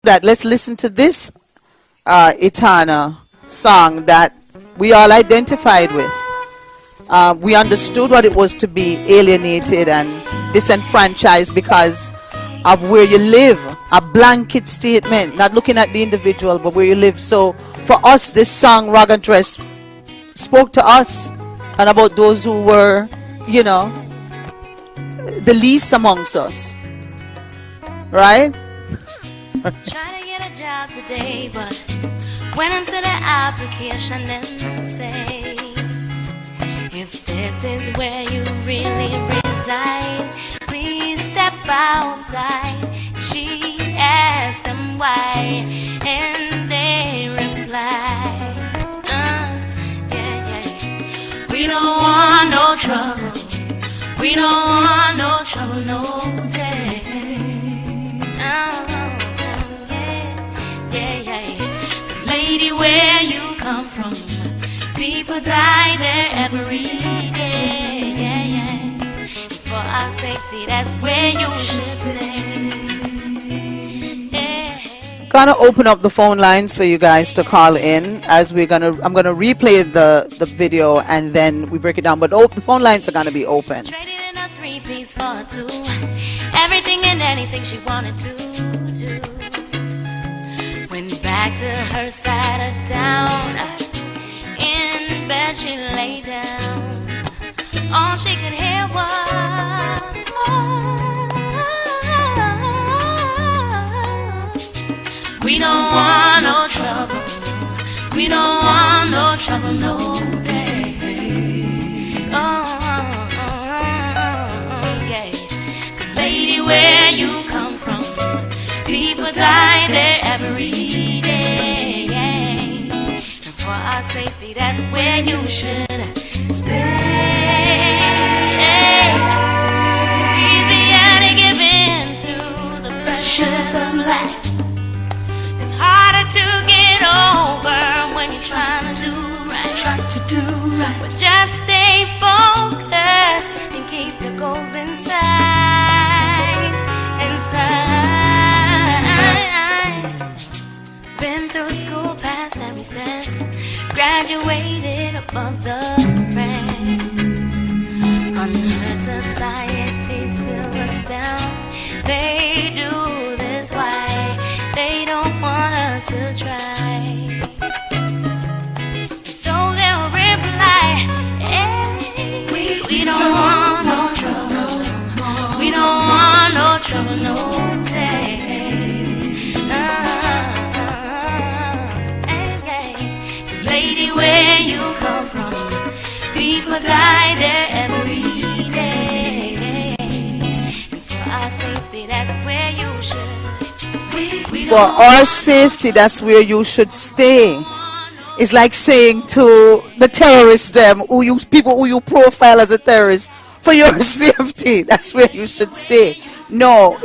that let's listen to this Etana song that we all identified with. We understood what it was to be alienated and disenfranchised because of where you live. A blanket statement, not looking at the individual, but where you live. So for us, this song, Rag and Dress, spoke to us and about those who were, you know, the least amongst us. Right? Trying to get a job today, but when I'm sending an application and say, if this is where you really reside, please step outside. She asked them why, and they replied, we don't want no trouble. We don't want no trouble, no day. Lady, where you come from, people die there every day. For our safety, that's where you should stay. Gonna open up the phone lines for you guys to call in as I'm gonna replay the video and then we break it down. But the phone lines are gonna be open. Traded in a 3-piece for a 2. Everything and anything she wanted to do. Went back to her side of town. In bed she lay down. All she could hear was, we don't want no trouble. We don't want no trouble, no day. Yeah. 'Cause lady, where you come from, people die there every day. And for our safety, that's where you should stay. It's easier to give in to the pressures of life. It's harder to get over when you're trying to do right. But just stay focused and keep your goals inside. Been through school, passed every test, graduated above the rest. On her society still looks down. They do this why they don't want us to try. So they'll reply, hey, we don't want no trouble. We don't want no trouble, no day. Lady, where you come from, people die there every day. For our safety, that's where you should. For our safety, that's where you should stay. It's like saying to the terrorists, people who you profile as a terrorist, for your safety, that's where you should stay. No,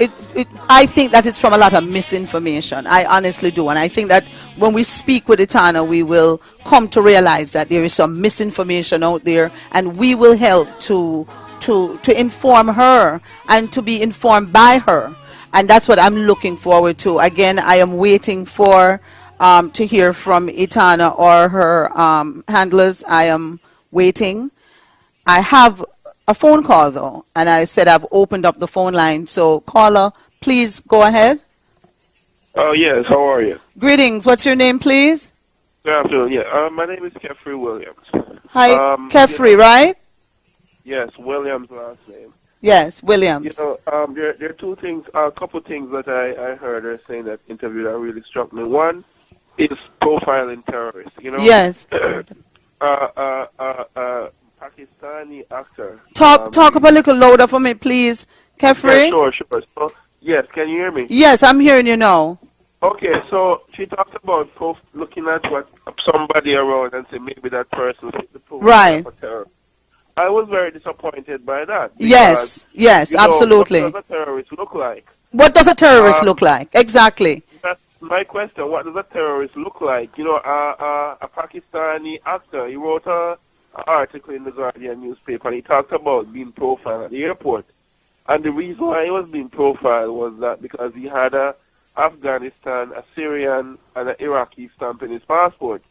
I think that it's from a lot of misinformation. I honestly do. And I think that when we speak with Etana, we will come to realize that there is some misinformation out there, and we will help to inform her and to be informed by her. And that's what I'm looking forward to. Again, I am waiting for to hear from Etana or her handlers. I am waiting. I have a phone call though, and I said I've opened up the phone line. So caller, please go ahead. Oh yes, how are you? Greetings. What's your name, please? Good afternoon. Yeah, my name is Kefri Williams. Hi, Kefri, right? Yes, Williams last name. Yes, Williams. You know, there are two things, a couple things that I heard her saying that interview that really struck me. One is profiling terrorists. You know. Yes. Pakistani actor. Talk up a little louder for me, please, Kefri. Yeah, sure. So, yes, can you hear me? Yes, I'm hearing you now. Okay, so she talked about looking at what somebody around and say maybe that person fit the profile Right. of a terrorist. I was very disappointed by that. Yes, absolutely. What does a terrorist look like? What does a terrorist look like? Exactly. That's my question. What does a terrorist look like? You know, a Pakistani actor, he wrote an article in the Guardian newspaper, and he talked about being profiled at the airport. And the reason why he was being profiled was that because he had a Afghanistan, a Syrian, and an Iraqi stamp in his passport.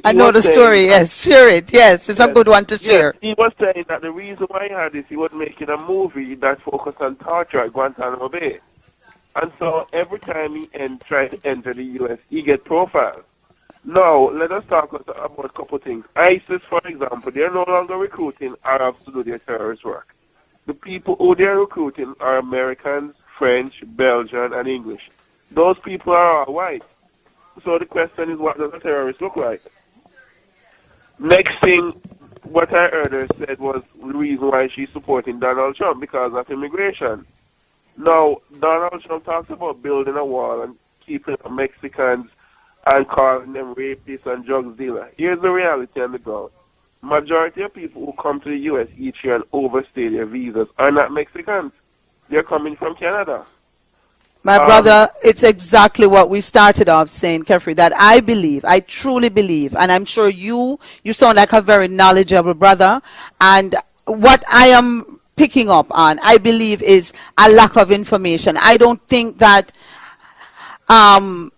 I He know was the saying story. that, Yes, share it. Yes, it's a yes, good one to yes, share. he was saying that the reason why he had this, he was making a movie that focused on torture at Guantanamo Bay. And so every time he tried to enter the U.S., he get profiled. Now, let us talk about a couple things. ISIS, for example, they're no longer recruiting Arabs to do their terrorist work. The people who they're recruiting are Americans, French, Belgian, and English. Those people are all white. So the question is, what does a terrorist look like? Next thing, what I heard her said was the reason why she's supporting Donald Trump because of immigration. Now, Donald Trump talks about building a wall and keeping Mexicans and calling them rapists and drug dealers. Here's the reality on the ground. Majority of people who come to the U.S. each year and overstay their visas are not Mexicans. They're coming from Canada. My brother, it's exactly what we started off saying, Kefri, that I believe, I truly believe, and I'm sure you sound like a very knowledgeable brother, and what I am picking up on, I believe, is a lack of information. I don't think that um,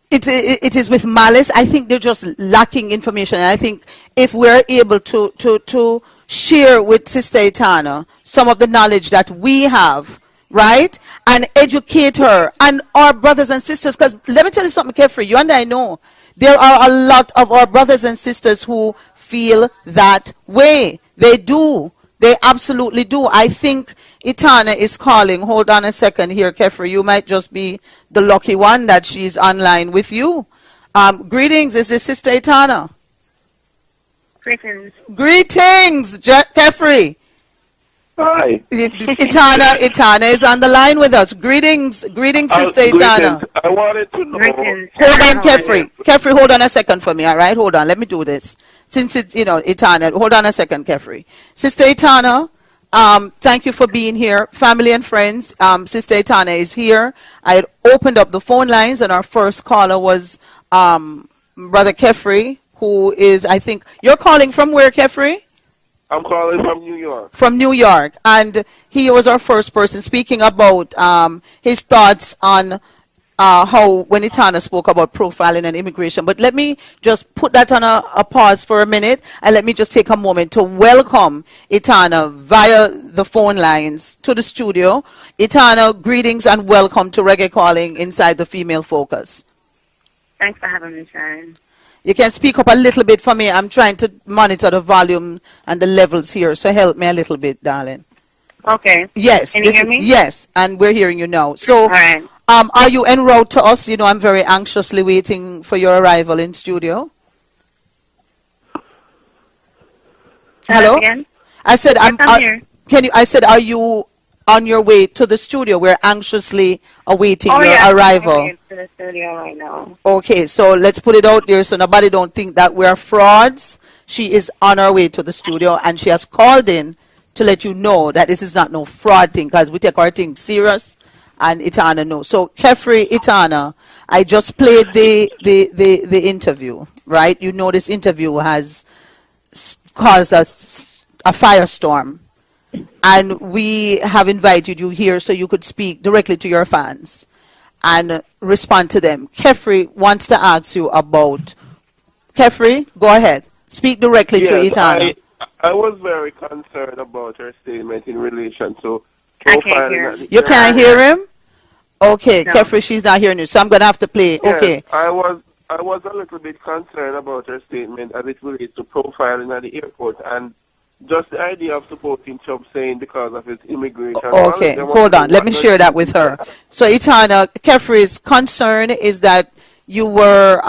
it is with malice. I think they're just lacking information, and I think if we're able to share with Sister Etana some of the knowledge that we have, right, and educate her and our brothers and sisters, because let me tell you something, Kefri, you and I know there are a lot of our brothers and sisters who feel that way. They do. They absolutely do. I think Etana is calling. Hold on a second here, Kefri. You might just be the lucky one that she's online with you. Greetings. Is this Sister Etana? Greetings. Greetings, Kefri. Hi. Etana is on the line with us. Greetings, Sister Etana. Greetings. I wanted to know. Greetings. Hold on, Kefri. Kefri, hold on a second for me, all right? Hold on. Let me do this. Since it's, Etana, hold on a second, Kefri. Sister Etana, thank you for being here. Family and friends, Sister Etana is here. I had opened up the phone lines, and our first caller was Brother Kefri, who is, I think, you're calling from where, Kefri? I'm calling from New York. From New York, and he was our first person speaking about his thoughts on how when Etana spoke about profiling and immigration. But let me just put that on a pause for a minute, and let me just take a moment to welcome Etana via the phone lines to the studio. Etana, greetings and welcome to Reggae Calling inside the Female Focus. Thanks for having me, Sharon. You can speak up a little bit for me. I'm trying to monitor the volume and the levels here, so help me a little bit, darling. Okay. Yes. Can you hear me? Yes, and we're hearing you now. So, All right. are you en route to us? I'm very anxiously waiting for your arrival in studio. Hello? Again? I said, Yes, I'm here. I said, are you on your way to the studio? We're anxiously awaiting your I'm arrival. going to the studio right now. Okay, so let's put it out there so nobody don't think that we're frauds. She is on her way to the studio, and she has called in to let you know that this is not no fraud thing, because we take our thing serious, and Etana knows. So, Kefri, Etana, I just played the interview, right? You know this interview has caused us a firestorm, and we have invited you here so you could speak directly to your fans and respond to them. Kefri wants to ask you about... Kefri, go ahead. Speak directly to Etana. I was very concerned about her statement in relation to I can't hear profiling. him. You can't hear him? Okay, No. Kefri, she's not hearing you, so I'm going to have to play. Yes, Okay. I was a little bit concerned about her statement as it relates to profiling at the airport, and just the idea of supporting Trump saying because of his immigration. Okay, hold on. Let me share that with her. So, Etana, Kefri's concern is that you were,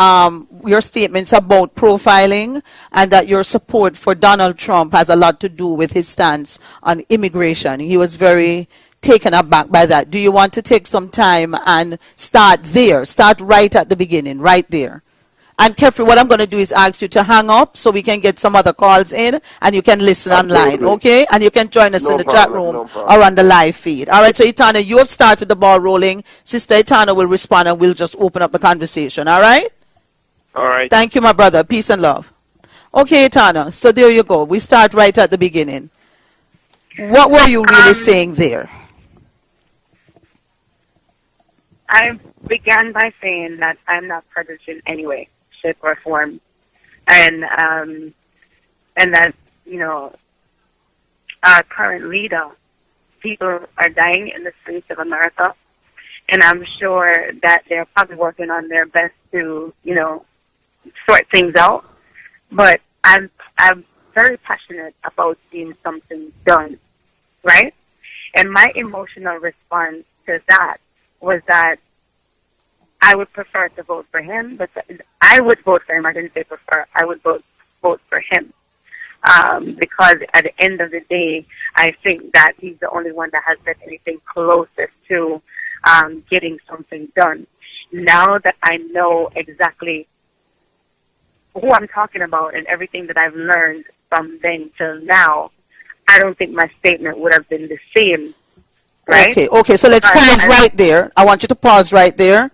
your statements about profiling and that your support for Donald Trump has a lot to do with his stance on immigration. He was very taken aback by that. Do you want to take some time and start there? Start right at the beginning, right there. And Kefri, what I'm going to do is ask you to hang up so we can get some other calls in and you can listen online, okay? And you can join us in the chat room or on the live feed. All right, so Etana, you have started the ball rolling. Sister Etana will respond and we'll just open up the conversation, all right? All right. Thank you, my brother. Peace and love. Okay, Etana, so there you go. We start right at the beginning. What were you really saying there? I began by saying that I'm not prejudiced in any way, shape, or form, and that our current leader, people are dying in the streets of America, and I'm sure that they're probably working on their best to sort things out. But I'm very passionate about seeing something done, right? And my emotional response to that was that I would prefer to vote for him, but I would vote for him. I didn't say prefer. I would vote for him because at the end of the day, I think that he's the only one that has done anything closest to getting something done. Now that I know exactly who I'm talking about and everything that I've learned from then till now, I don't think my statement would have been the same. Right? Okay, so let's pause right there. I want you to pause right there.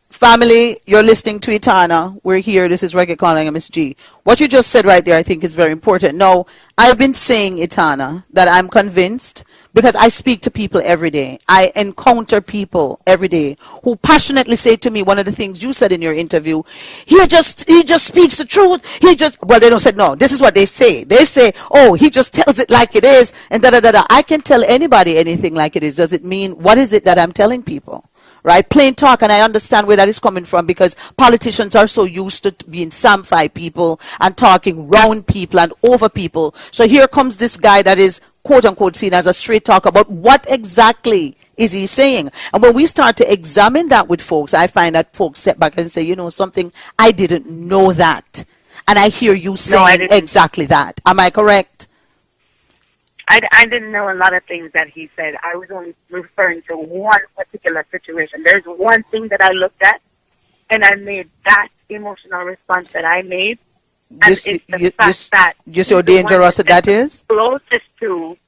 Family, you're listening to Etana. We're here. This is Reggae Calling MSG. What you just said right there, I think is very important. Now, I've been saying, Etana, that I'm convinced because I speak to people every day. I encounter people every day who passionately say to me one of the things you said in your interview. He just speaks the truth. Well, they don't say no. This is what they say. They say, oh, he just tells it like it is, and da da da da. I can tell anybody anything like it is. Does it mean what is it that I'm telling people? Right? Plain talk, and I understand where that is coming from because politicians are so used to being samphai people and talking round people and over people. So here comes this guy that is quote unquote seen as a straight talker, but what exactly is he saying? And when we start to examine that with folks, I find that folks sit back and say, you know something, I didn't know that. And I hear you saying exactly that. Am I correct? I didn't know a lot of things that he said. I was only referring to one particular situation. There's one thing that I looked at, and I made that emotional response that I made. And it's the fact that you see how dangerous that is? Closest to,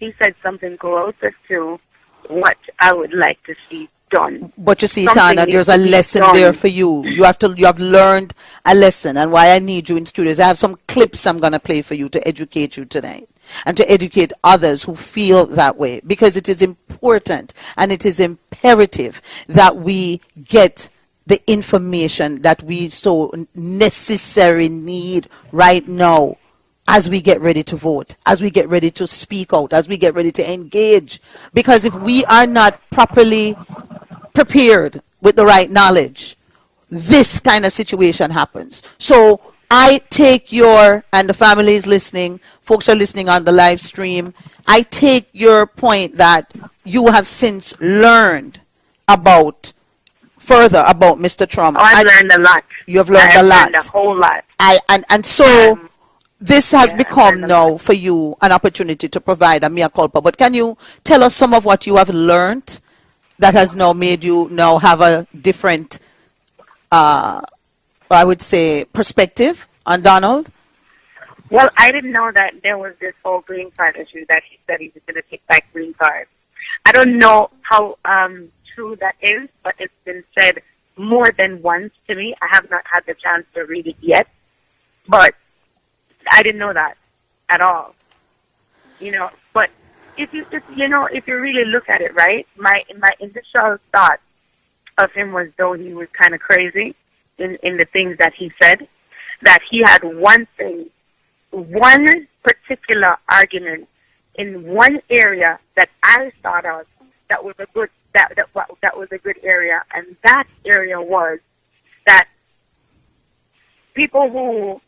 he said something closest to what I would like to see done. But you see, Tana, there's a lesson there for you. You have learned a lesson, and why I need you in studios. I have some clips I'm gonna play for you to educate you tonight. And to educate others who feel that way, because it is important and it is imperative that we get the information that we so necessarily need right now as we get ready to vote, as we get ready to speak out, as we get ready to engage. Because if we are not properly prepared with the right knowledge, this kind of situation happens. So I take and the family is listening, folks are listening on the live stream, I take your point that you have since learned further about Mr. Trump. Oh, I've learned a lot. You have learned a lot. Learned a whole lot. And so this has become now for you an opportunity to provide a mea culpa. But can you tell us some of what you have learned that has now made you now have a different I would say, perspective on Donald? Well, I didn't know that there was this whole green card issue that he said he was going to take back green cards. I don't know how true that is, but it's been said more than once to me. I have not had the chance to read it yet, but I didn't know that at all. But if you really look at it, right, my initial thought of him was though he was kind of crazy in the things that he said, that he had one particular argument in one area that I thought of that was a good that was a good area, and that area was that people who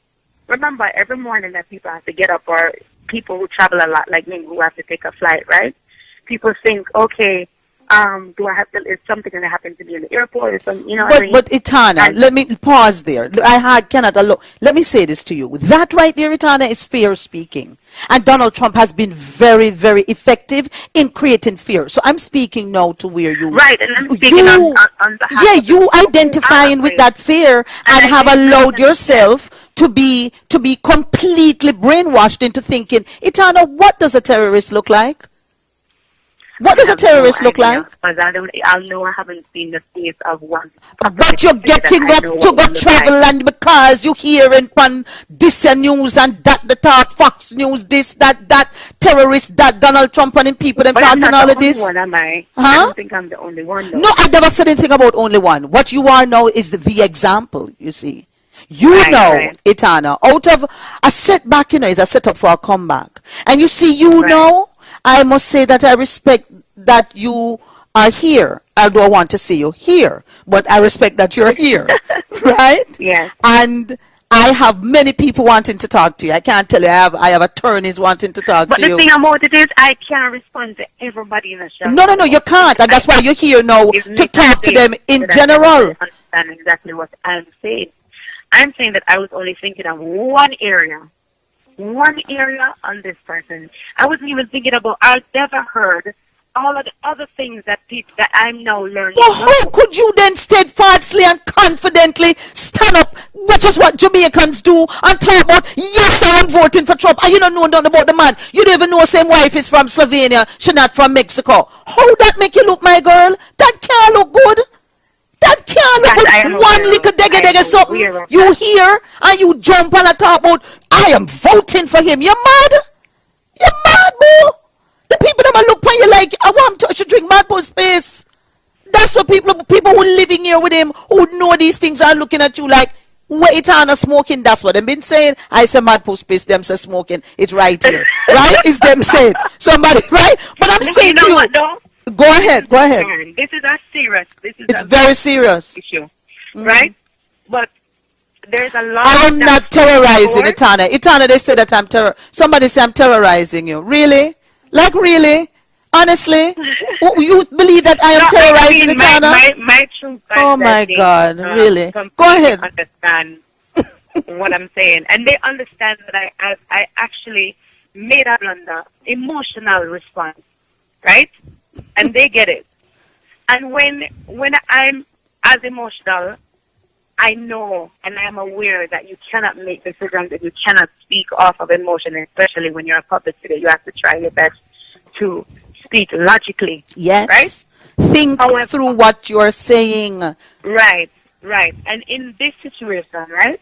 remember every morning that people have to get up, or people who travel a lot like me who have to take a flight, right? People think, okay, do I have to, is something going to happen to me in the airport or something, what I mean? But Etana, let me pause there. Cannot allow, let me say this to you. That right there, Etana, is fear speaking. And Donald Trump has been very, very effective in creating fear. So I'm speaking now to where you... Right, and I'm speaking on behalf yeah, you identifying with that fear and have allowed yourself to be completely brainwashed into thinking, Etana, what does a terrorist look like? What does a terrorist look like? Because I know I haven't seen the face of one. But you're getting up to go travel and because you hearing pan this news and that the talk Fox News this that terrorist that Donald Trump and him people them But I'm talking not all the of only this. one, am I? I Huh? don't think I'm the only one, though. No, I never said anything about only one. What you are now is the example, you see. You Right, know, right. Etana, out of a setback, is a setup for a comeback. And you see, Right. know, I must say that I respect that you are here. Although I want to see you here, but I respect that you're here, right? Yes. And I have many people wanting to talk to you. I can't tell you. I have attorneys wanting to talk But to the you. thing about it is, I can't respond to everybody in the show. No, you can't, and that's why you're here now Give to me talk to space them in so that general. everybody understand exactly what I'm saying. I'm saying that I was only thinking of one area on this person. I wasn't even thinking about. I've never heard all of the other things that people that I'm now learning. Well, how could you then steadfastly and confidently stand up, which is what Jamaicans do, and talk about, yes, I am voting for Trump, and you don't know nothing about the man. You don't even know same wife is from Slovenia, she not from Mexico. How that make you look, my girl? That can't look good. That can't look That I good. am One aware little of. degga I degga am something, aware of you that. hear, and you jump on a talk about, I am voting for him. You mad? You mad, boo? The people that look upon you like, I want to drink mad boy space. That's what people who living here with him, who know these things, are looking at you like, wait on a smoking. That's what they've been saying. I say mad post space, them say smoking. It's right here. Right? It's them saying. Somebody, right? But I'm saying to You know you, what, though? go ahead. This is a serious. It's very serious. issue, right? But there's a lot. I am not terrorizing Etana. Etana, they say that I'm somebody say I'm terrorizing you. Really? Like really? Honestly? You believe that I am terrorizing Etana? My true fans, Oh my God, really? Go ahead. Understand what I'm saying, and they understand that I actually made a blunder, emotional response, right? And they get it. And when I'm as emotional, I know and I'm aware that you cannot make decisions and you cannot speak off of emotion, especially when you're a public figure. You have to try your best to speak logically. Yes. Right? Think through what you're saying. Right. And in this situation, right,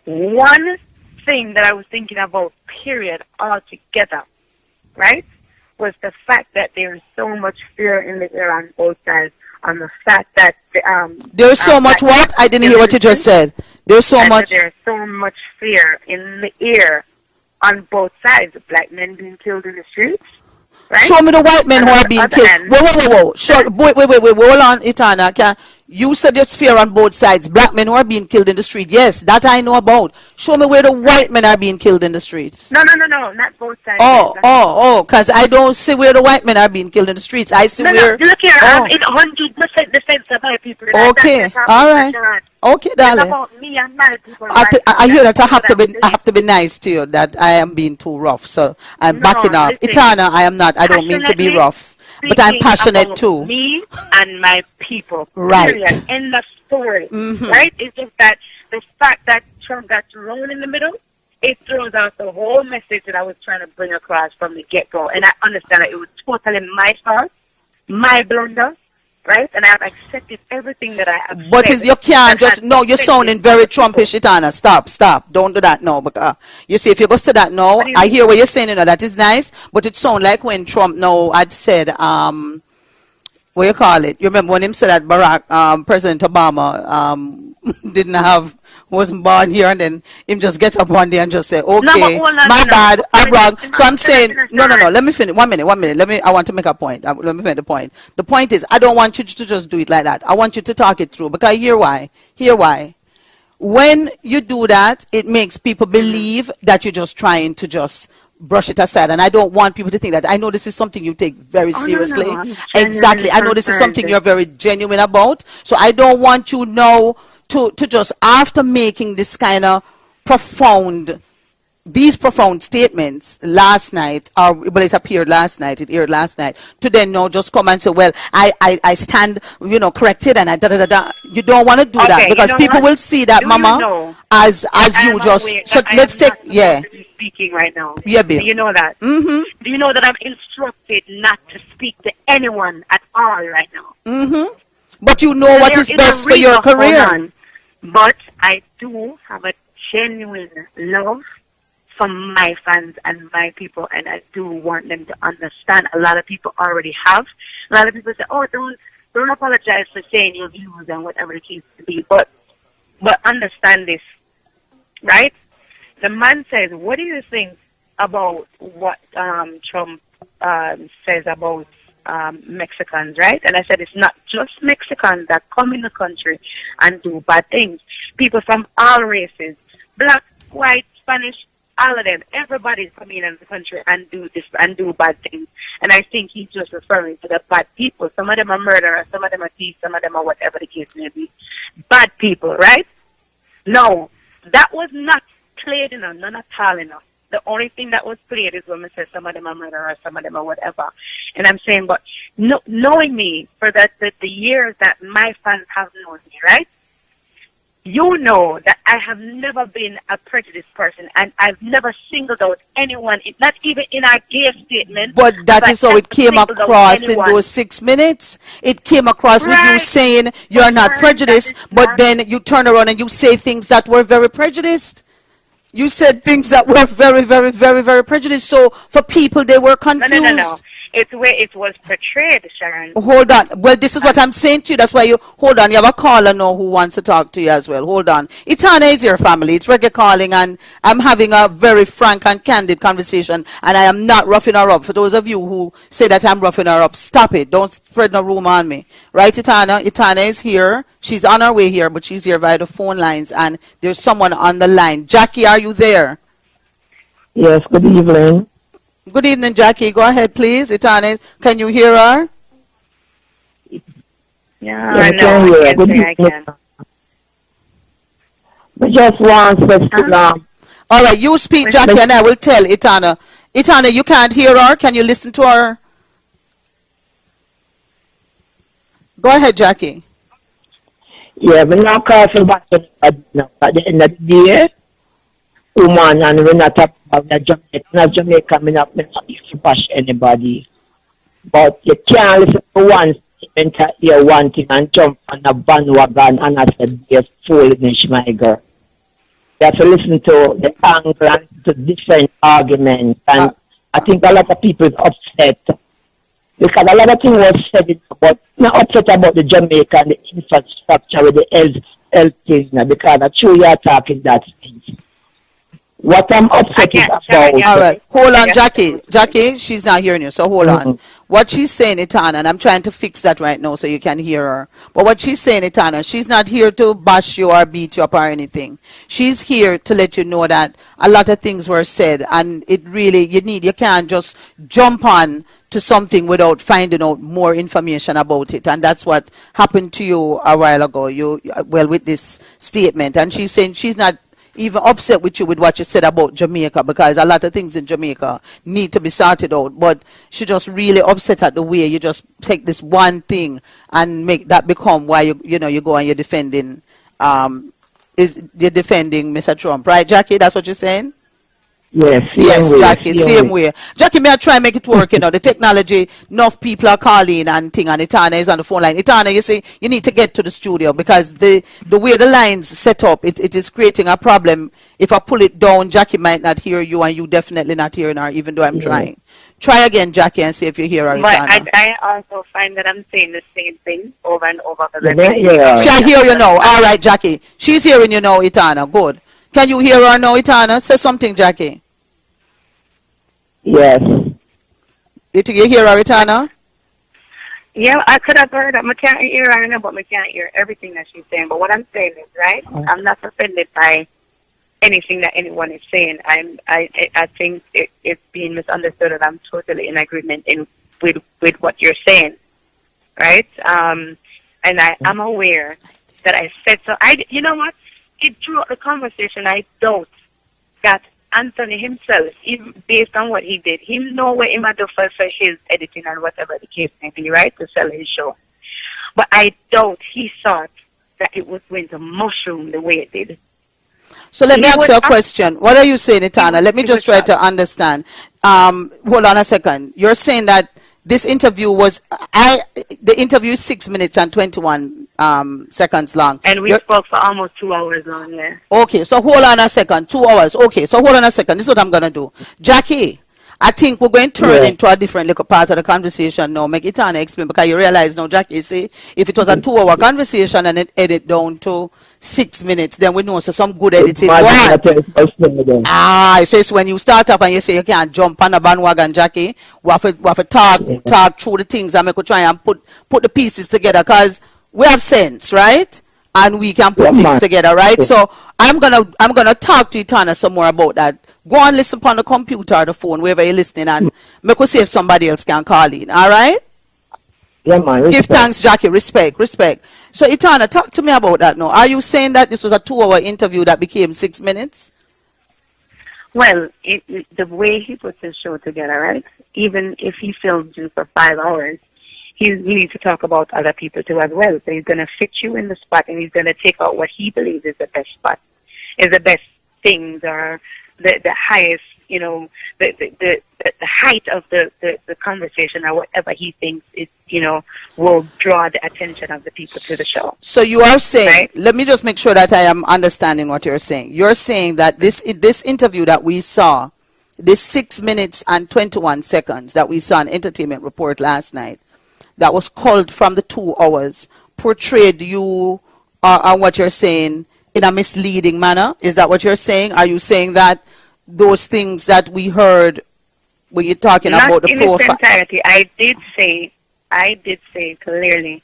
one thing that I was thinking about, period, altogether, right, was the fact that there is so much fear in the air on both sides, on the fact that there's so much what? I didn't hear what you just said. There's so much. There's so much fear in the air on both sides. Black men being killed in the streets. Right? Show me the white men who are being killed. Whoa. Wait. Hold on, Etana. You said there's fear on both sides. Black men who are being killed in the street. Yes, that I know about. Show me where the white men are being killed in the streets. No, not both sides. Because I don't see where the white men are being killed in the streets. I see where. Look here, I'm in 100% defense of my people. Okay, all right. Okay, darling. It's about me and my people. I hear that I have to be nice to you, that I am being too rough, so I'm backing off. Etana, I am not. I don't mean to be rough, but I'm passionate too. Me and my people. Right. Period. End of story. Right? It's just that the fact that Trump got thrown in the middle, it throws out the whole message that I was trying to bring across from the get-go. And I understand that it was totally my fault, my blunder. Right? And I've accepted everything that I have. But you can't just, no, you're sounding very Trumpish, Etana. Stop. Don't do that now. Because, you see, if you go to that now, I hear what you're saying, that is nice, but it sounds like when Trump now had said, what you call it? You remember when him said that President Obama wasn't born here, and then him just get up one day and just say, okay, my bad, I'm wrong. So I'm saying, no, let me finish. 1 minute. I want to make a point. Let me make the point. The point is, I don't want you to just do it like that. I want you to talk it through, because hear why. When you do that, it makes people believe that you're just trying to just brush it aside, and I don't want people to think that. I know this is something you take very seriously. Exactly. I know this is something you're very genuine about, so I don't want you now to just, after making this kind of profound statements last night, it aired last night, to then now just come and say, well, I stand, corrected, and you don't want to do that, because people will see that, Mama, as you just, so let's take, speaking right now. Yeah, babe. Do you know that? Mm-hmm. Do you know that I'm instructed not to speak to anyone at all right now? Mm-hmm. But you know what is best for your career. But I do have a genuine love for my fans and my people, and I do want them to understand. A lot of people already have. A lot of people say, "Oh, don't apologize for saying your views and whatever the case to be." But understand this, right? The man says, "What do you think about what Trump says about Mexicans?" Right? And I said, it's not just Mexicans that come in the country and do bad things. People from all races, black, white, Spanish, all of them, everybody's coming in the country and do this and do bad things. And I think he's just referring to the bad people. Some of them are murderers, some of them are thieves, some of them are whatever the case may be. Bad people, right? No, that was not played enough, none at all enough. The only thing that was played is when we said some of them are murderers, some of them are whatever. And I'm saying, but knowing me for the years that my fans have known me, right? You know that I have never been a prejudiced person, and I've never singled out anyone, not even in our gay statement. But that is how it came across in those 6 minutes. It came across with you saying you're not prejudiced, but then you turn around and you say things that were very prejudiced. You said things that were very, very, very, very prejudiced. So for people, they were confused. No. It's where it was portrayed, Sharon. Hold on. Well, this is what I'm saying to you. That's why you hold on. You have a caller now who wants to talk to you as well. Hold on. Etana is your family. It's Reggae calling, and I'm having a very frank and candid conversation, and I am not roughing her up. For those of you who say that I'm roughing her up, stop it. Don't spread no rumor on me. Right, Etana? Etana is here. She's on her way here, but she's here via the phone lines, and there's someone on the line. Jackie, are you there? Yes, good evening. Good evening, Jackie. Go ahead, please. Etana, can you hear her? Yeah, I know. I can. We just want to all right, you speak, Jackie, and I will tell Etana. Etana, you can't hear her. Can you listen to her? Go ahead, Jackie. Yeah, we're not careful back at the end of the day. Woman, and we're not talking about the Jamaica. Not Jamaica, we're not to bash anybody. But you can't listen to one statement to hear one thing and jump on a bandwagon and I said, yes, foolishness, my girl. You have to listen to the angle and to different arguments. And I think a lot of people is upset because a lot of things was said about, not upset about the Jamaica and the infrastructure with the health things now because I'm sure you are talking that things. What I'm upset is about. All right, hold on, Jackie. Jackie, she's not hearing you, so hold on. What she's saying, Etana, and I'm trying to fix that right now so you can hear her. But what she's saying, Etana, she's not here to bash you or beat you up or anything. She's here to let you know that a lot of things were said, and it really, you can't just jump on to something without finding out more information about it. And that's what happened to you a while ago, with this statement. And she's saying she's not even upset with you with what you said about Jamaica because a lot of things in Jamaica need to be sorted out, but she just really upset at the way you just take this one thing and make that become why you go and you're defending Mr. Trump, right, Jackie? That's what you're saying? Yes, Jackie, same way. Jackie, may I try and make it work? The technology, enough people are calling and thing, and Etana is on the phone line. Etana, you see, you need to get to the studio because the way the lines set up, it is creating a problem. If I pull it down, Jackie might not hear you, and you definitely not hearing her, even though I'm trying. Try again, Jackie, and see if you hear her, But I also find that I'm saying the same thing over and over. She hear you now. All right, Jackie. She's hearing you now, Etana. Good. Can you hear her now, Etana? Say something, Jackie. Yes. Did you hear her, Etana? Yeah, I could have heard her. I can't hear her now, but I can't hear everything that she's saying. But what I'm saying is, right, I'm not offended by anything that anyone is saying. I think it's being misunderstood, and I'm totally in agreement with what you're saying, right? And I'm aware that I said so. You know what? It throughout the conversation, I doubt that Anthony himself, even based on what he did, he know where he might do for his editing and whatever the case may be, right, to sell his show. But I doubt he thought that it was going to mushroom the way it did. So let me ask you a question. What are you saying, Etana? Let me just try to understand. Hold on a second. You're saying that this interview the interview is 6 minutes and 21 seconds long. And we spoke for almost 2 hours long, yeah. Okay, so hold on a second. 2 hours. Okay, so hold on a second. This is what I'm gonna do. Jackie, I think we're going to turn into a different little part of the conversation now. Make Etana explain, because you realize now, Jackie, see, if it was a 2 hour conversation and it edit down to 6 minutes, then we know so some good editing. So it's when you start up and you say you can't jump on a bandwagon, Jackie, we have to talk through the things and we could try and put the pieces together, because we have sense, right? And we can put things together, right? So I'm gonna talk to Etana some more about that. Go and listen upon the computer or the phone, wherever you're listening, and make us see if somebody else can call in. All right? Yeah, man. Give thanks, Jackie. Respect. So Etana, talk to me about that now. Are you saying that this was a 2 hour interview that became 6 minutes? Well, the way he puts his show together, right? Even if he films you for 5 hours, he needs to talk about other people too as well. So he's going to fit you in the spot, and he's going to take out what he believes is the best spot, is the best things, or the highest, you know, the height of the conversation, or whatever he thinks is, you know, will draw the attention of the people to the show. So you are saying, right? Let me just make sure that I am understanding what you're saying. You're saying that this interview that we saw, this 6 minutes and 21 seconds that we saw on Entertainment Report last night, that was culled from the 2 hours, portrayed you on what you're saying in a misleading manner. Is that what you're saying? Are you saying that those things that we heard when you're talking about the profile? Not in its entirety. I did say clearly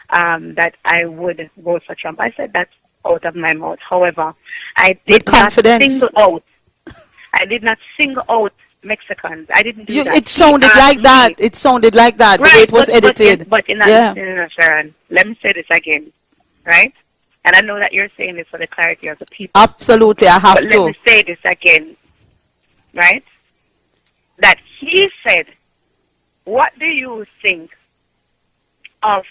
that I would vote for Trump. I said that out of my mouth. However, I did not single out. I did not single out Mexicans. I didn't do that. It sounded like that. It sounded like that. Right, the way it was edited. But Sharon, let me say this again, right? And I know that you're saying this for the clarity of the people. Absolutely, I have to. Let me say this again, right? That he said, what do you think of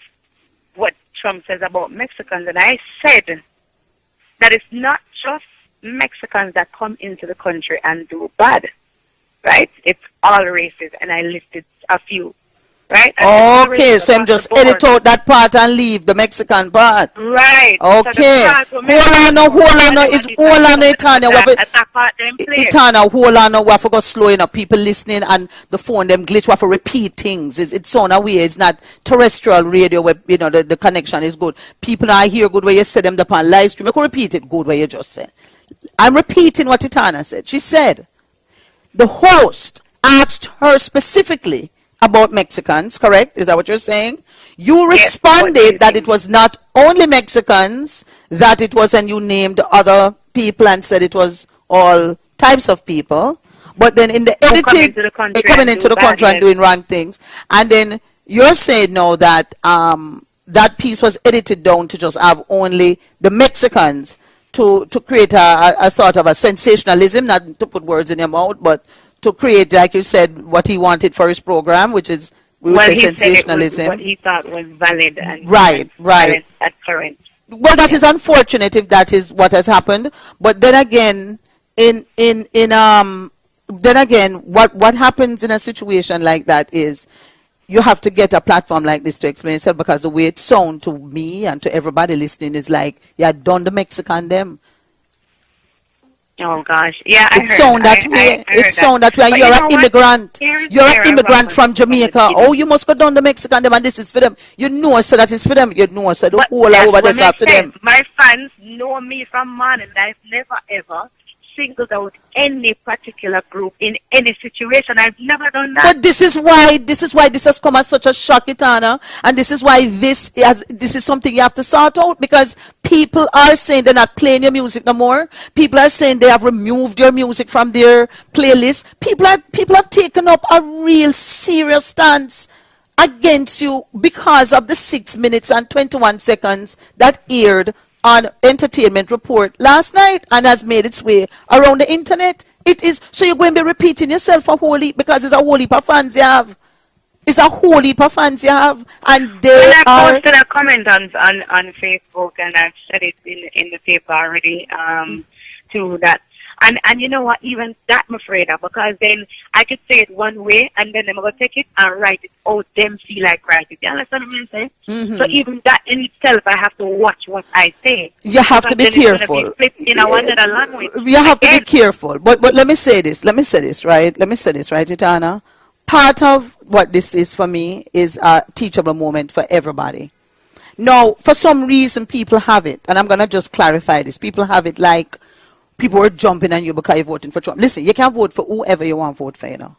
what Trump says about Mexicans? And I said that it's not just Mexicans that come into the country and do bad, right? It's all races, and I listed a few, right? Okay, so I'm just edit out that part and leave the Mexican part. Right. Okay. Hold on, Etana. Etana, hold on, we have to go slow enough. People listening and the phone them glitch. We have to repeat things. It's sound away. It's not terrestrial radio where, you know, the connection is good. People are here good where you said them upon live stream. I can repeat it good where you just said. I'm repeating what Etana said. She said the host asked her specifically about Mexicans, correct? Is that what you're saying? You responded that it was not only Mexicans, that it was, and you named other people and said it was all types of people. But then in the edited, coming into the country and doing wrong things. And then you're saying now that that piece was edited down to just have only the Mexicans to create a sort of a sensationalism, not to put words in your mouth, but to create, like you said, what he wanted for his program, which is, we would say, sensationalism. What he thought was valid and right. At current. Well, that is unfortunate if that is what has happened. But then again, what happens in a situation like that is you have to get a platform like this to explain yourself, because the way it sounds to me and to everybody listening is like you had done the Mexican them. Oh gosh, yeah, it sound that way. It sound that way. You're an immigrant. You're an immigrant from Jamaica. Oh, you must go down the Mexican them, and this is for them. You know, so that is for them. You know, so the whole over there is for them. My fans know me from morning. I've never ever singled out any particular group in any situation. I've never done that. But this is why this has come as such a shock, Etana, and this is why this is something you have to sort out, because people are saying they're not playing your music no more. People are saying they have removed your music from their playlist. People have taken up a real serious stance against you because of the 6 minutes and 21 seconds that aired on Entertainment Report last night and has made its way around the internet. It is, so you're going to be repeating yourself a whole heap, because it's a whole heap of fans you have. It's a whole heap of fans you have, and they I posted a comment on Facebook, and I've said it in the paper already, too, that And you know what? Even that I'm afraid of, because then I could say it one way, and then I'm gonna take it and write it out. Them feel like write it. You understand what I'm saying? So even that in itself, I have to watch what I say. You have to be Because then it's careful. gonna be flipped in another language. You have to be Again. careful. But let me say this. Let me say this, right? Let me say this, right, Etana? Part of what this is for me is a teachable moment for everybody. Now, for some reason, people have it, and I'm gonna just clarify this. People have it like people are jumping on you because you're voting for Trump. Listen, you can vote for whoever you want to vote for, you know.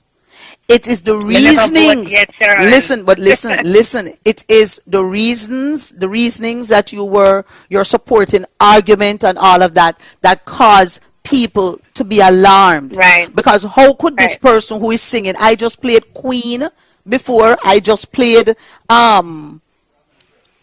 It is the reasonings. Listen, but listen. It is the reasonings that you're supporting argument and all of that cause people to be alarmed. Right. Because how could this person who is singing, I just played Queen before, I just played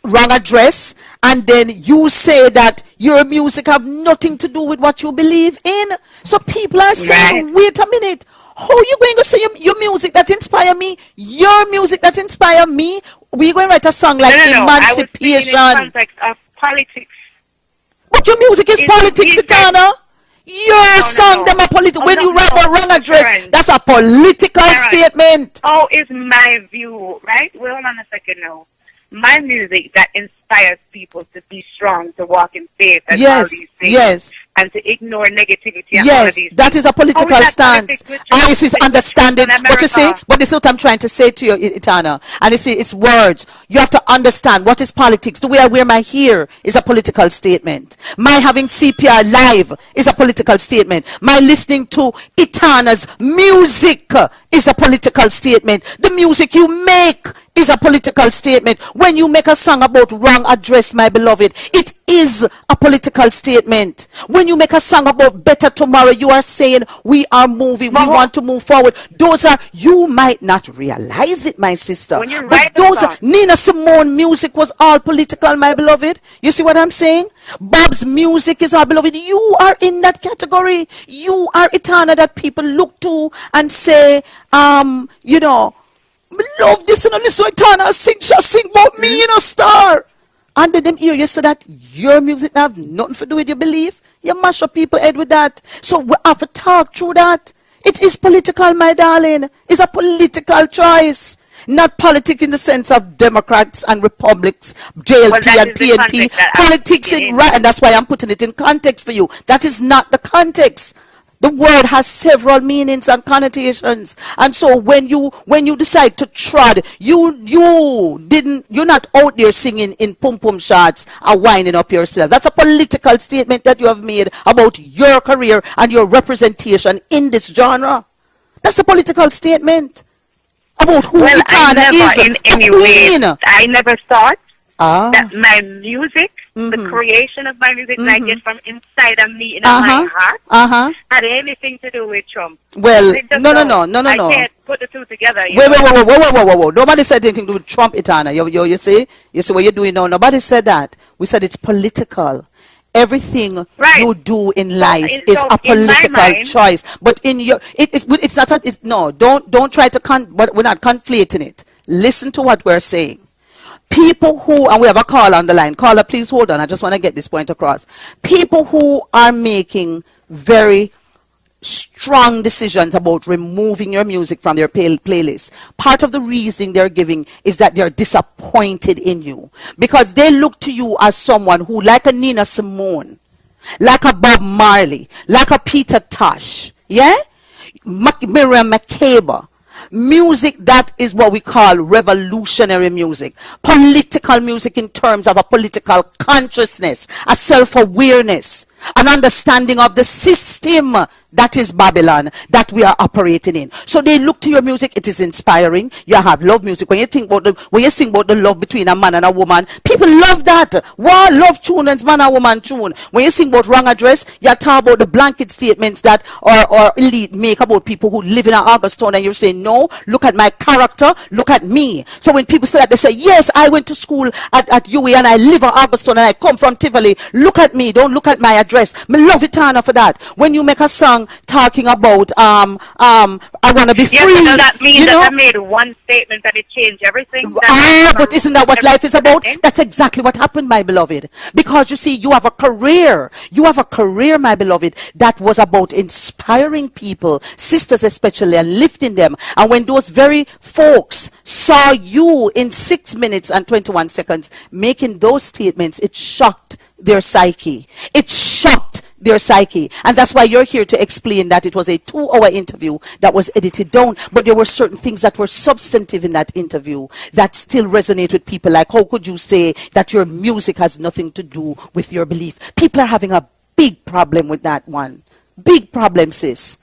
Wrong Address, and then you say that your music have nothing to do with what you believe in. So people are saying, wait a minute, how are you going to say your music that inspire me? Your music that inspire me? We're going to write a song like Emancipation. I was in context of politics. But your music is politics, Etana. Your song, them are political. When you rap a Wrong Address, that's a political statement. Oh, is my view, right? Well, hold on a second now. My music that inspires people to be strong, to walk in faith, and all these things, and to ignore negativity. And all of these that is a political stance. And this is understanding. But you see, but this is what I'm trying to say to you, Etana. And you see, it's words. You have to understand what is politics. The way I wear my hair is a political statement. My having CPRLive is a political statement. My listening to Etana's music is a political statement. The music you make is a political statement. When you make a song about Wrong Address, my beloved, it is a political statement. When you make a song about better tomorrow, you are saying we are moving, we want to move forward. Those are, you might not realize it, my sister, when you but those are, Nina Simone music was all political, my beloved. You see what I'm saying? Bob's music is all beloved. You are in that category. You are Etana that people look to and say, you know, love this and listen to Etana sing about me, you know, star. And then them hear you say that your music have nothing to do with your belief. You mash up people's head with that. So we have to talk through that. It is political, my darling. It's a political choice. Not politics in the sense of Democrats and Republicans, JLP and PNP. Politics in right, and that's why I'm putting it in context for you. That is not the context. The word has several meanings and connotations, and so when you decide to trod, you're not out there singing in pum pum shots and winding up yourself. That's a political statement that you have made about your career and your representation in this genre. That's a political statement about who Etana is. In any way, I never thought that my music, the creation of my music that I get from inside of me in my heart, had anything to do with Trump. Well, no. I can't put the two together. Whoa. Nobody said anything to do with Trump, Etana. You see what you're doing now. Nobody said that. We said it's political. Everything you do in life is a political choice. But in your, it's not. Don't try to we're not conflating it. Listen to what we're saying. People who, and we have a call on the line. Caller, please hold on. I just want to get this point across. People who are making very strong decisions about removing your music from their playlist. Part of the reason they're giving is that they're disappointed in you. Because they look to you as someone who, like a Nina Simone, like a Bob Marley, like a Peter Tosh, Miriam Makeba, music that is what we call revolutionary music, political music in terms of a political consciousness, a self-awareness, an understanding of the system that is Babylon that we are operating in. So they look to your music, it is inspiring. You have love music. When you sing about the love between a man and a woman, people love that. Wow, love tune and man and woman tune. When you sing about Wrong Address, you talk about the blanket statements that or elite make about people who live in an Augustone, and you say, no, look at my character, look at me. So when people say that, they say, yes, I went to school at UA and I live in Augustone and I come from Tivoli. Look at me, don't look at my address. Me love Etana for that. When you make a song talking about I wanna be Yes, free, so that means you that know. I made one statement that it changed everything. But isn't that what life is about? That's exactly what happened, my beloved. Because you see, you have a career. You have a career, my beloved, that was about inspiring people, sisters especially, and lifting them. And when those very folks saw you in 6 minutes and 21 seconds making those statements, it shocked their psyche. It shocked their psyche. And that's why you're here to explain that it was a 2-hour interview that was edited down, but there were certain things that were substantive in that interview that still resonate with people. Like, how could you say that your music has nothing to do with your belief? People are having a big problem with that one. Big problem, sis.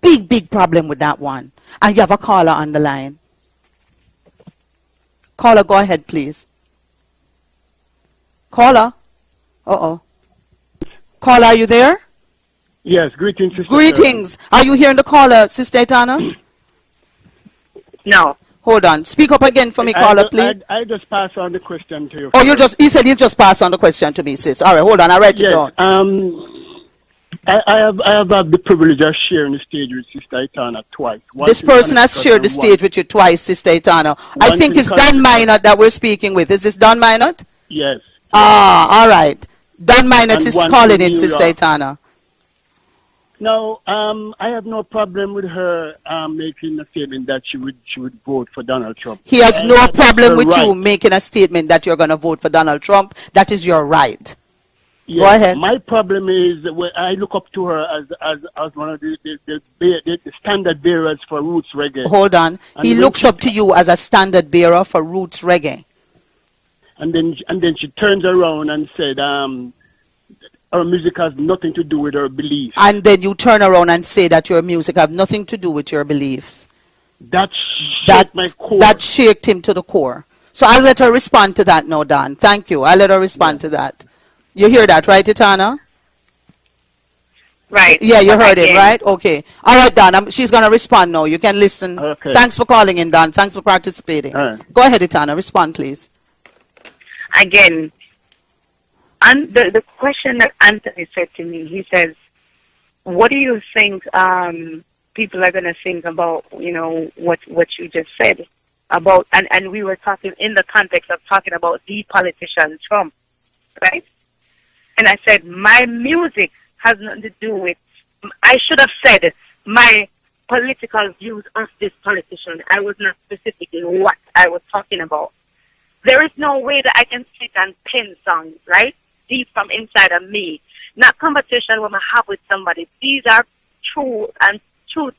Big problem with that one. And you have a caller on the line. Caller, go ahead, please. Caller. Uh-oh. Caller, are you there? Yes, greetings, Sister. Greetings. Are you hearing the caller, Sister Etana? No. Hold on. Speak up again for me, caller, please. I just pass on the question to you. Oh, he said you just passed on the question to me, sis. All right, hold on. I write it down. I have had the privilege of sharing the stage with Sister Etana twice. This person has shared the stage with you twice, Sister Etana. I think it's Don Minot that we're speaking with. Is this Don Minot? Yes. Ah, all right. Don Minot is calling in, Sister Etana. No, I have no problem with her making a statement that she would vote for Donald Trump. He has no problem with you making a statement that you're going to vote for Donald Trump. That is your right. Yeah, go ahead. My problem is when I look up to her as one of the standard bearers for roots reggae. Hold on. He looks up to you as a standard bearer for roots reggae. And then she turns around and said, our music has nothing to do with her beliefs. And then you turn around and say that your music have nothing to do with your beliefs. That shaked my core. That shaked him to the core. So I'll let her respond to that now, Don. Thank you. I'll let her respond to that. You hear that, right, Etana? Right. Yeah, you heard it, right? Okay. All right, Don. She's going to respond now. You can listen. Okay. Thanks for calling in, Don. Thanks for participating. All right. Go ahead, Etana. Respond, please. Again, and the question that Anthony said to me, he says, what do you think people are going to think about, what you just said about, and we were talking in the context of talking about the politician Trump, right? And I said, my music has nothing to do with, I should have said my political views of this politician. I was not specific in what I was talking about. There is no way that I can sit and pen songs, right? Deep from inside of me. Not conversation when I have with somebody. These are true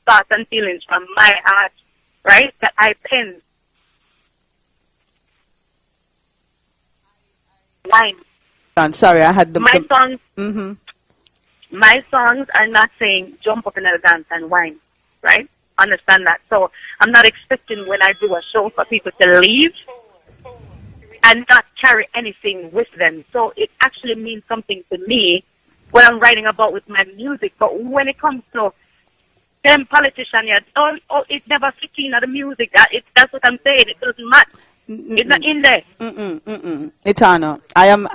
thoughts and feelings from my heart, right? That I pen. Line. I'm sorry, I had my songs. Mm-hmm. My songs are not saying jump up in a dance and whine, right? Understand that. So I'm not expecting when I do a show for people to leave and not carry anything with them. So it actually means something to me when I'm writing about with my music. But when it comes to them politicians, it never fits in the music. That's what I'm saying. It doesn't matter. It's not in there. Etana, I am.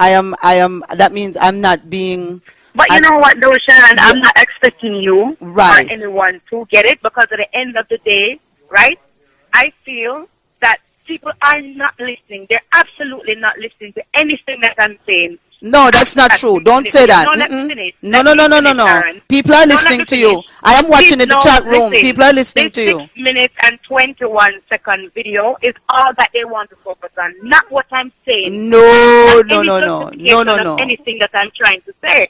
That means I'm not being. But you know what, though, Sharon? I'm not expecting you or anyone to get it, because at the end of the day, right? I feel that people are not listening. They're absolutely not listening to anything that I'm saying. No, that's not true. Don't say that. No. People are listening to you. I am watching in the chat room. People are listening to you. 6 minutes and 21-second video is all that they want to focus on, not what I'm saying. No. Anything that I'm trying to say.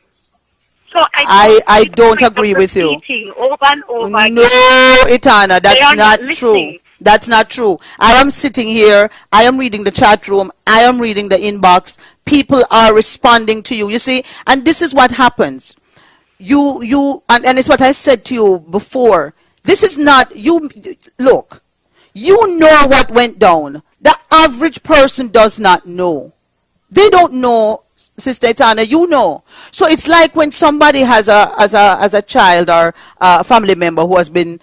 So I don't agree with you. Over and over no, Etana, that's not true. That's not true. I am sitting here. I am reading the chat room. I am reading the inbox. People are responding to you. You see, and this is what happens. And it's what I said to you before. This is not you. Look, you know what went down. The average person does not know. They don't know. Sister Etana, you know. So it's like when somebody has a child or a family member who has been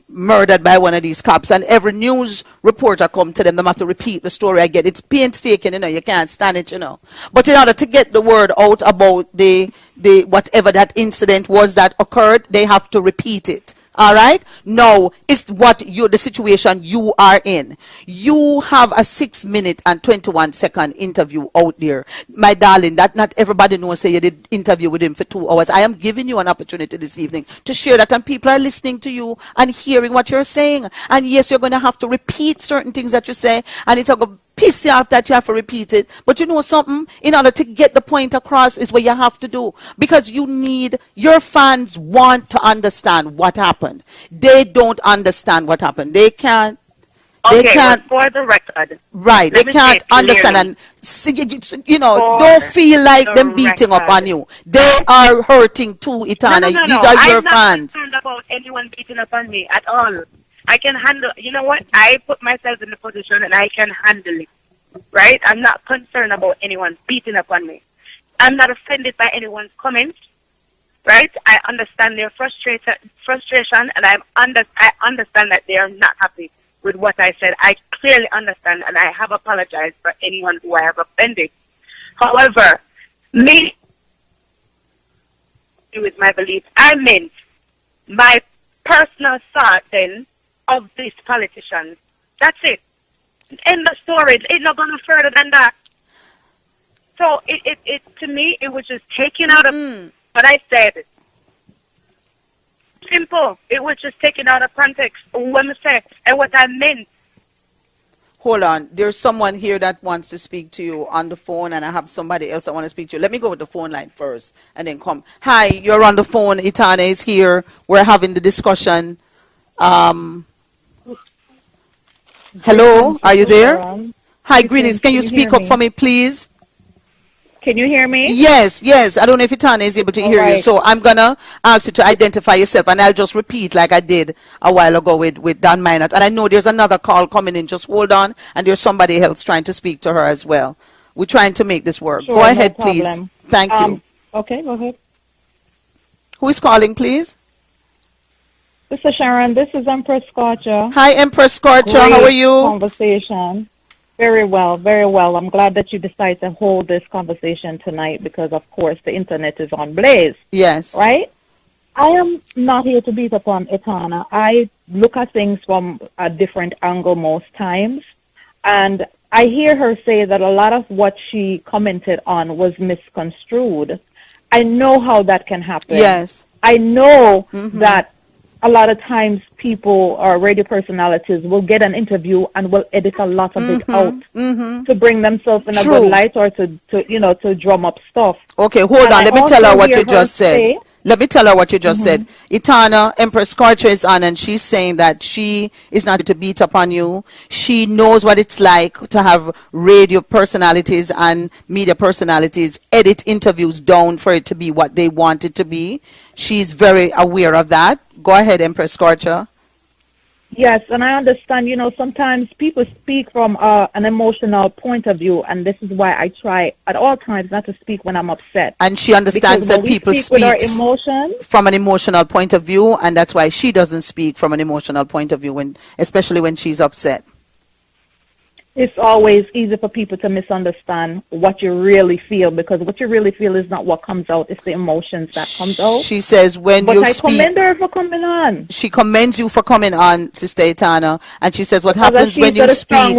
murdered by one of these cops, and every news reporter come to them, they have to repeat the story again. It's painstaking, you can't stand it, But in order to get the word out about the whatever that incident was that occurred, they have to repeat it. All right. No, it's the situation you are in. You have a 6 minute and 21 second interview out there, my darling. That not everybody knows. Say you did interview with him for 2 hours. I am giving you an opportunity this evening to share that, and people are listening to you and hearing what you're saying. And yes, you're going to have to repeat certain things that you say, and it's going to piss you off that you have to repeat it. But you know something? In order to get the point across is what you have to do, because your fans want to understand what happened. They don't understand what happened. They can't. They can't. For the record, right? They can't understand and don't feel like them beating up on you. They are hurting too, Etana. No. These are your I'm not fans. concerned about anyone beating up on me at all. I can handle. You know what? I put myself in the position and I can handle it. Right? I'm not concerned about anyone beating up on me. I'm not offended by anyone's comments. Right? I understand their frustration, and I understand that they are not happy with what I said. I clearly understand, and I have apologized for anyone who I have offended. However, me, with my belief, I meant my personal thought then of these politicians. That's it. End of story. It's not going further than that. So it to me, it was just taken out of what I said. Simple. It was just taken out of context. What I said and what I meant. Hold on. There's someone here that wants to speak to you on the phone, and I have somebody else that want to speak to you. Let me go with the phone line first, and then come. Hi, you're on the phone. Etana is here. We're having the discussion. Hello, are you there? Hi, greetings. Can you speak up for me, please? Can you hear me? Yes. I don't know if Etana is able to hear you, so I'm gonna ask you to identify yourself, and I'll just repeat like I did a while ago with Dan Minot. And I know there's another call coming in. Just hold on, and there's somebody else trying to speak to her as well. We're trying to make this work. Sure, go ahead, no please. problem. Thank you. Okay, go ahead. Who is calling, please? This is Sharon. This is Empress Scorcher. Hi, Empress Scorcher. How are you? Conversation. Very well, very well. I'm glad that you decided to hold this conversation tonight because, of course, the internet is on blaze. Yes. Right? I am not here to beat upon Etana. I look at things from a different angle most times. And I hear her say that a lot of what she commented on was misconstrued. I know how that can happen. Yes. I know that a lot of times people or radio personalities will get an interview and will edit a lot of it out to bring themselves in a good light or to drum up stuff. Okay, hold on. Let me tell her what you just said. Let me tell her what you just said. Etana, Empress Scorcher is on, and she's saying that she is not to beat up on you. She knows what it's like to have radio personalities and media personalities edit interviews down for it to be what they want it to be. She's very aware of that. Go ahead, Empress Scorcher. Yes, and I understand, sometimes people speak from an emotional point of view, and this is why I try at all times not to speak when I'm upset. And she understands that people speak from an emotional point of view, and that's why she doesn't speak from an emotional point of view, especially when she's upset. It's always easy for people to misunderstand what you really feel, because what you really feel is not what comes out, it's the emotions that comes out. She says when you speak... But I commend her for coming on. She commends you for coming on, Sister Etana, and she says what happens when you speak...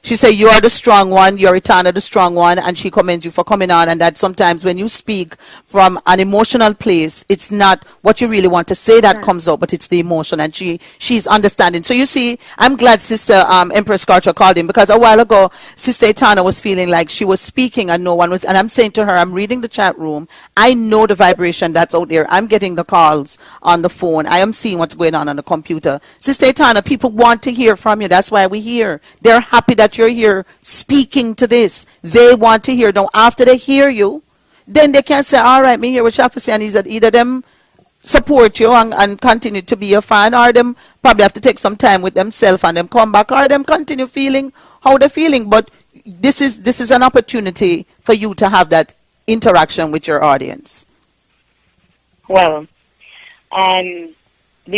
She says you are the strong one, you're Etana the strong one, and she commends you for coming on, and that sometimes when you speak from an emotional place, it's not what you really want to say that comes out, but it's the emotion, and she's understanding. So you see, I'm glad Sister Empress Scorcher called in, because a while ago, Sister Etana was feeling like she was speaking and no one was, and I'm saying to her, I'm reading the chat room. I know the vibration that's out there. I'm getting the calls on the phone. I am seeing what's going on the computer. Sister Etana, people want to hear from you. That's why we're here. They're happy that you're here speaking to this. They want to hear. Now, after they hear you, then they can say, all right, me here what you have to say, and is that either them support you and continue to be a fan, or them probably have to take some time with themselves and them come back, or them continue feeling how they're feeling. But this is an opportunity for you to have that interaction with your audience. Well, the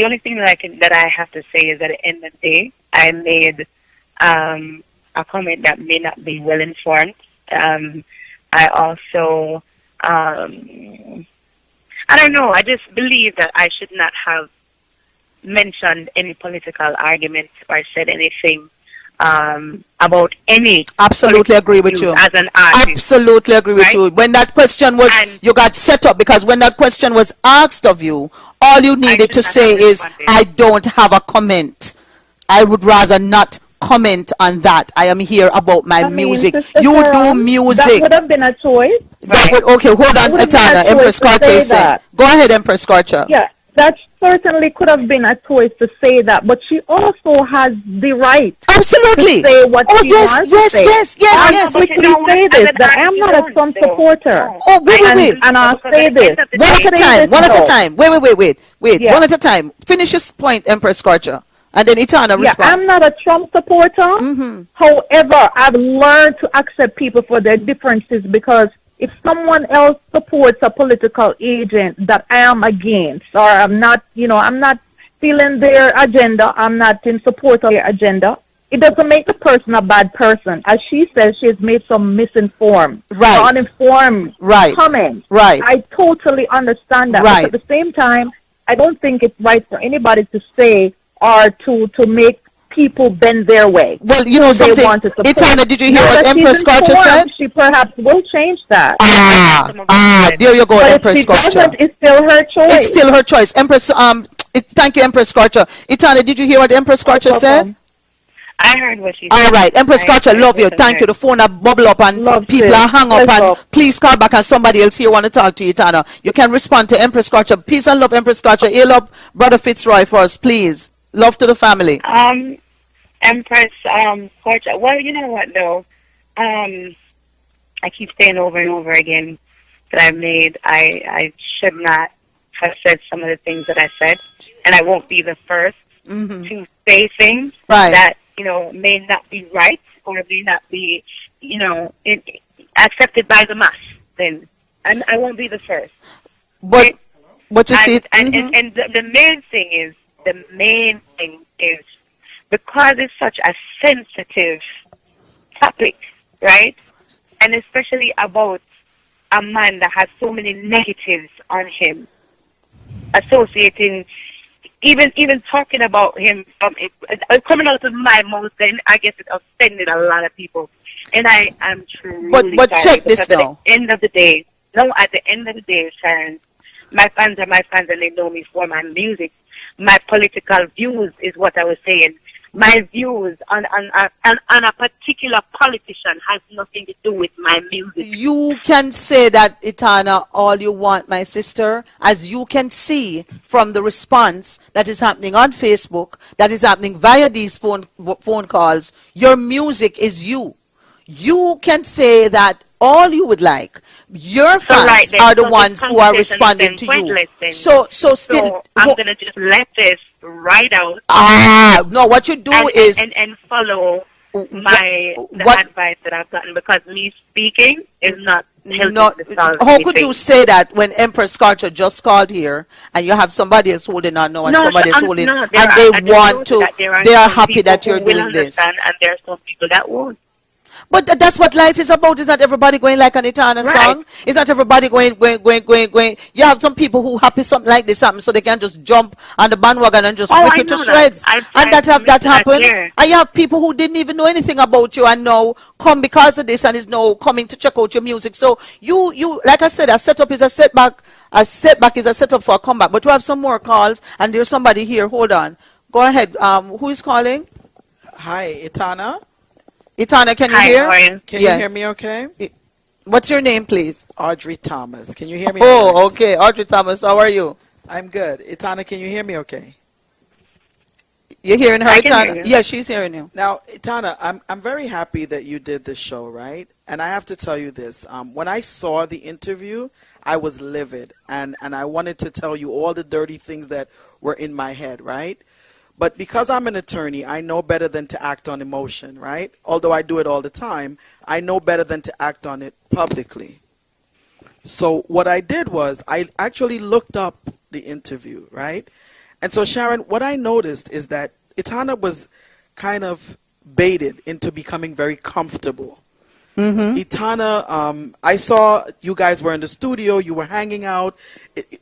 only thing that I have to say is that at the end of the day, I made a comment that may not be well informed. I also I don't know. I just believe that I should not have mentioned any political arguments or said anything about any. Absolutely agree with you. As an artist. Absolutely agree with right? you. When that question was, And you got set up because when that question was asked of you, all you needed to should not say have is, responded. I don't have a comment. I would rather not comment on that. I am here about my I mean, music. Sister You do Sharon, that music. would have been a choice. That would, okay, hold That on, would have been a Etana. choice Empress to Carter say is saying. that. Go ahead, Empress Carter. Yeah, that certainly could have been a choice to say that, but she also has the right Absolutely. to say what Oh, she yes, wants yes, to say. yes, yes, I'll yes. but quickly you know what? say As this, an that artist, I'm you not a don't, Trump though. supporter. No. Oh, wait, wait, wait. And I'll Because say at the this. end of the One day, at a Say time. this One at a though. time. Wait. Yeah. One at a time. Finish your point, Empress Carter, and then Etana Yeah, respond. I'm not a Trump supporter. However, I've learned to accept people for their differences because if someone else supports a political agent that I am against, or I'm not, I'm not feeling their agenda, I'm not in support of their agenda, it doesn't make the person a bad person. As she says, she has made some misinformed, Right. uninformed Right. comments. Right. I totally understand that. Right. But at the same time, I don't think it's right for anybody to say or to make people bend their way. Well, you know They something. want to support. Etana, did you hear Now what that she's Empress Carter informed, said? she perhaps will change that. There you go, But if Empress she Carter. doesn't, it's still her choice. It's still her choice. Empress, thank you, Empress Carter. Etana, did you hear what Empress Carter said? I heard what she said. All right, Empress I Carter, heard love you. what I Thank you. heard. The phone a bubble up and Love people sis. are hung up Bless and up. please call back and somebody else here want to talk to you, Etana. You can respond to Empress Carter. Peace and love, Empress Carter. Hail up Brother Fitzroy for us, please. Love to the family. Empress, Portia. Well, you know what though? I keep saying over and over again that I should not have said some of the things that I said, and I won't be the first to say things that may not be right or may not be accepted by the mass. Then, and I won't be the first. But what you see, and the main thing is because it's such a sensitive topic, right? And especially about a man that has so many negatives on him, associating, even talking about him, coming out of my mouth, then I guess it offended a lot of people. And I am truly but sorry. check this now. At the end of the day, Sharon, my fans are my fans and they know me for my music. My political views is what I was saying. My views on a particular politician has nothing to do with my music. You can say that, Etana, all you want, my sister. As you can see from the response that is happening on Facebook, that is happening via these phone calls, your music is you. You can say that all you would like. Your fans are the ones who are responding to you. So I'm gonna just let this ride out. No, what you do is and follow the advice that I've gotten, because me speaking is not helping to solve how anything. could you say that when Empress Carter just called here and you have somebody else holding on now and somebody else holding and they are happy that you're doing this. And there are some people that won't. But that's what life is about. Is not everybody going like an Etana song? Is not everybody going? You have some people who happy something like this happens, so they can just jump on the bandwagon and just rip you to shreds. And that happened. And you have people who didn't even know anything about you and now come because of this and is now coming to check out your music. So you like I said, a setup is a setback. A setback is a setup for a comeback. But we have some more calls, and there's somebody here. Hold on. Go ahead. Who is calling? Hi, Etana. Etana, can you Hi, hear? How are you? Can you hear me okay? What's your name, please? Audrey Thomas. Can you hear me? Oh, okay. Audrey Thomas, how are you? I'm good. Etana, can you hear me okay? You're hearing her, I can Etana? hear you. Yeah, she's hearing you. Now, Etana, I'm very happy that you did this show, right? And I have to tell you this. When I saw the interview, I was livid. And I wanted to tell you all the dirty things that were in my head, right? But because I'm an attorney, I know better than to act on emotion, right? Although I do it all the time, I know better than to act on it publicly. So what I did was I actually looked up the interview, right? And so, Sharon, what I noticed is that Etana was kind of baited into becoming very comfortable. Etana, I saw you guys were in the studio, you were hanging out.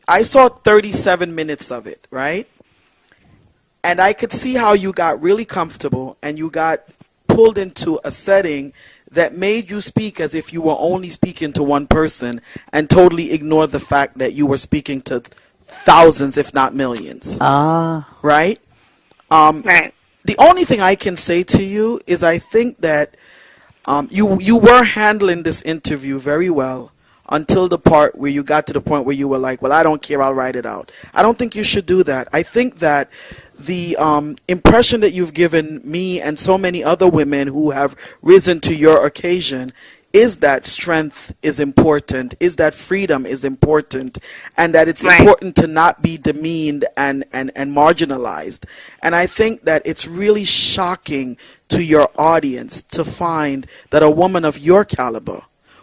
I saw 37 minutes of it, right? And I could see how you got really comfortable and you got pulled into a setting that made you speak as if you were only speaking to one person and totally ignore the fact that you were speaking to thousands, if not millions. Right? Right. The only thing I can say to you is I think that you were handling this interview very well until the part where you got to the point where you were like, well, I don't care, I'll write it out. I don't think you should do that. I think that the impression that you've given me and so many other women who have risen to your occasion is that strength is important, is that freedom is important, and that it's important to not be demeaned and marginalized. And I think that it's really shocking to your audience to find that a woman of your caliber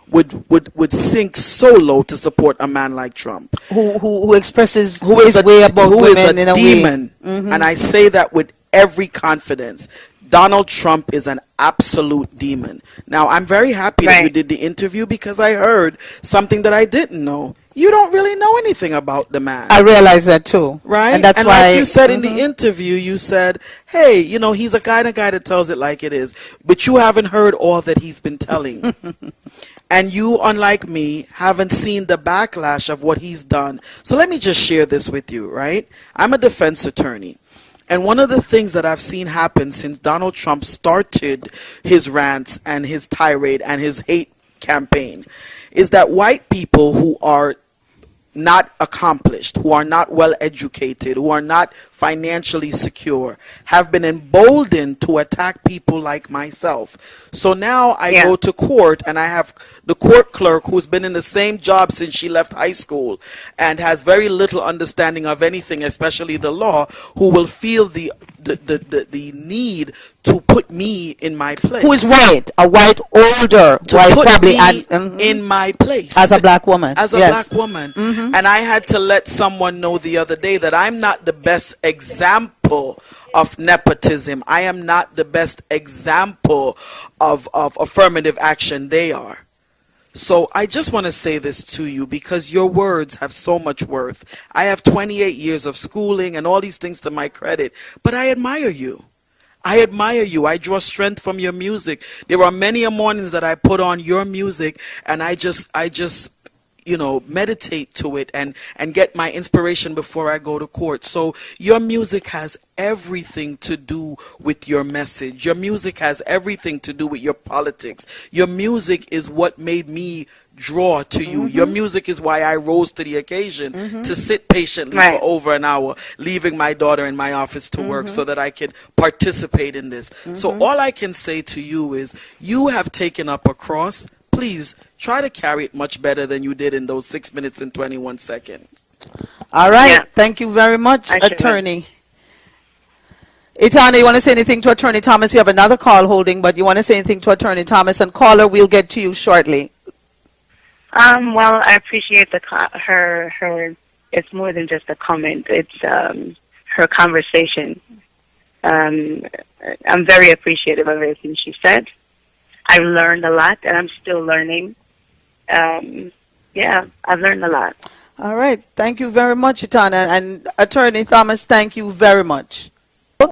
would sink so low to support a man like Trump, who expresses who is his way about who is women in a a demon. way. And I say that with every confidence. Donald Trump is an absolute demon. Now, I'm very happy that you did the interview because I heard something that I didn't know. You don't really know anything about the man. I realize that too. Right? And that's why, like you said in the interview, you said, hey, you know, he's a kind of guy that tells it like it is. But you haven't heard all that he's been telling. And you, unlike me, haven't seen the backlash of what he's done. So let me just share this with you, right? I'm a defense attorney. And one of the things that I've seen happen since Donald Trump started his rants and his tirade and his hate campaign is that white people who are not accomplished, who are not well educated, who are not financially secure, have been emboldened to attack people like myself. So now I go to court and I have the court clerk who's been in the same job since she left high school and has very little understanding of anything, especially the law, who will feel the need to put me in my place. Who is white, a white older to white, put probably me in my place as a black woman. As a black woman. And I had to let someone know the other day that I'm not the best example of nepotism. I am not the best example of affirmative action. They are. So I just want to say this to you because your words have so much worth. I have 28 years of schooling and all these things to my credit, but I admire you. I admire you. I draw strength from your music. There are many mornings that I put on your music and I just you know, meditate to it and get my inspiration before I go to court. So your music has everything to do with your message. Your music has everything to do with your politics. Your music is what made me draw to you. Your music is why I rose to the occasion to sit patiently for over an hour, leaving my daughter in my office to work so that I could participate in this. So all I can say to you is you have taken up a cross. Please try to carry it much better than you did in those 6 minutes and 21 seconds. All right. Thank you very much, Attorney. Etana, you want to say anything to Attorney Thomas? You have another call holding, but you want to say anything to Attorney Thomas? And caller, we'll get to you shortly. Well, I appreciate her. It's more than just a comment. It's her conversation. I'm very appreciative of everything she said. I've learned a lot, and I'm still learning. I've learned a lot. All right. Thank you very much, Etana. And Attorney Thomas, thank you very much.